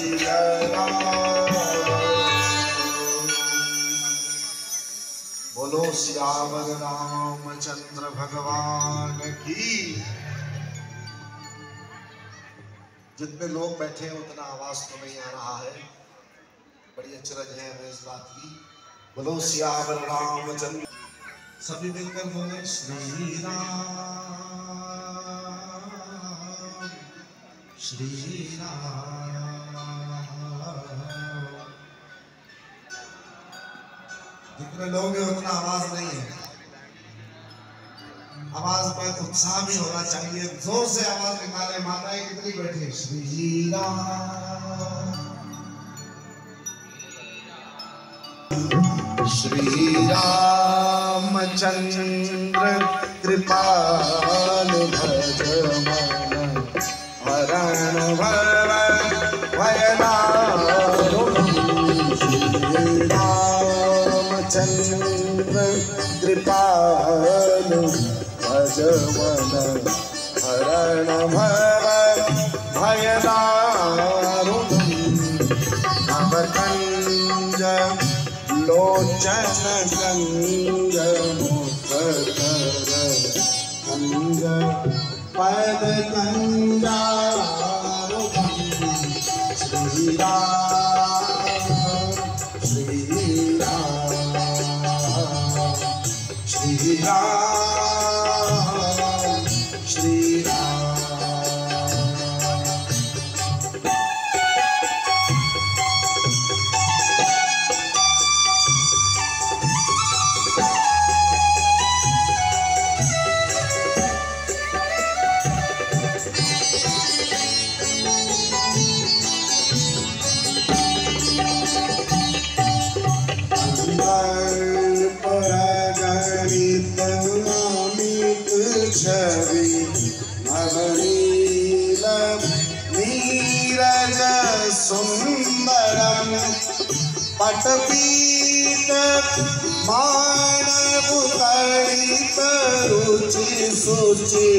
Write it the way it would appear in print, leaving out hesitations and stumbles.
सिया राम। बोलो सियावर रामचंद्र भगवान की। जितने लोग बैठे हैं उतना आवाज तो नहीं आ रहा है, बड़ी अचरज है हमें इस बात की। बोलो सियावर रामचंद्र, सभी मिलकर बोले श्री राम श्री राम। जितने लोग हैं उतना आवाज नहीं है, आवाज पर उत्साह भी होना चाहिए, जोर से आवाज निकाले। माताएं कितनी बैठी? श्री राम श्री रामचंद्र कृपाल भज मन हरण भव भयदारुण। श्री रामचंद्र कृपाल भज मन हरण भव भयदारुण। भवकंज लोचन गंग मुखर अंग पद कंजारुण। श्री राम श्री राम श्री राम श्री राम। छवि नवनील नीरज सुंदरम पटपीत मानव तड़ित रुचि सुचि।